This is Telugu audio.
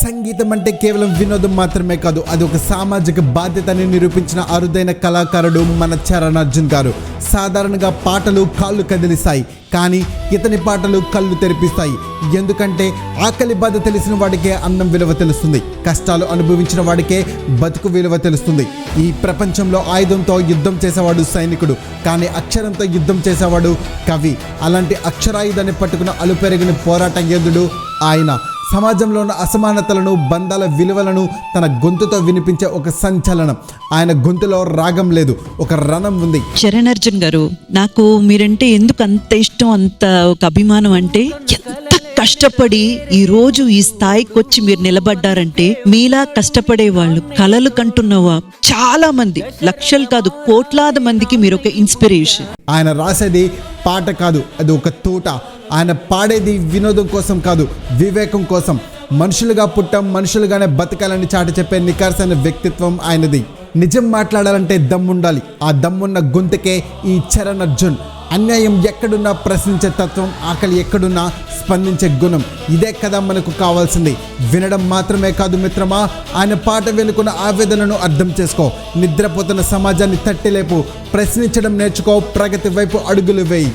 సంగీతం అంటే కేవలం వినోదం మాత్రమే కాదు, అది ఒక సామాజిక బాధ్యతని నిరూపించిన అరుదైన కళాకారుడు మన చరణ్ అర్జున్ గారు. సాధారణంగా పాటలు కాళ్ళు కదిలిస్తాయి, కానీ ఇతని పాటలు కళ్ళు తెరిపిస్తాయి. ఎందుకంటే ఆకలి బాధ తెలిసిన వాడికే అన్నం విలువ తెలుస్తుంది, కష్టాలు అనుభవించిన వాడికే బతుకు విలువ తెలుస్తుంది. ఈ ప్రపంచంలో ఆయుధంతో యుద్ధం చేసేవాడు సైనికుడు, కానీ అక్షరంతో యుద్ధం చేసేవాడు కవి. అలాంటి అక్షరాయుధాన్ని పట్టుకున్న అలుపెరిగిన పోరాట యోధుడు ఆయన. సమాజంలో ఉన్న అసమానతలను, బంధాల విలువలను తన గొంతుతో వినిపించే ఒక సంచలనం. ఆయన గొంతులో రాగం లేదు, ఒక రణం ఉంది. చరణ్ అర్జున్ గారు, నాకు మీరంటే ఎందుకు అంత ఇష్టం, అంత ఒక అభిమానం అంటే, ఎంత కష్టపడి ఈ రోజు ఈ స్థాయికి వచ్చి మీరు నిలబడ్డారంటే, మీలా కష్టపడే వాళ్ళు, కలలు కంటున్నవా చాలా మంది, లక్షలు కాదు కోట్లాది మందికి మీరు ఒక ఇన్స్పిరేషన్. ఆయన రాసేది పాట కాదు, అది ఒక తోట. ఆయన పాడేది వినోదం కోసం కాదు, వివేకం కోసం. మనుషులుగా పుట్టాం, మనుషులుగానే బతకాలని చాటి చెప్పే నికార్సైన వ్యక్తిత్వం ఆయనది. నిజం మాట్లాడాలంటే దమ్ముండాలి, ఆ దమ్మున్న గొంతుకే ఈ చరణ్ అర్జున్. అన్యాయం ఎక్కడున్నా ప్రశ్నించే తత్వం, ఆకలి ఎక్కడున్నా స్పందించే గుణం, ఇదే కదా మనకు కావాల్సింది. వినడం మాత్రమే కాదు మిత్రమా, ఆయన పాట వెనుకున్న ఆవేదనను అర్థం చేసుకో. నిద్రపోతున్న సమాజాన్ని తట్టిలేపు, ప్రశ్నించడం నేర్చుకో, ప్రగతి వైపు అడుగులు వేయి.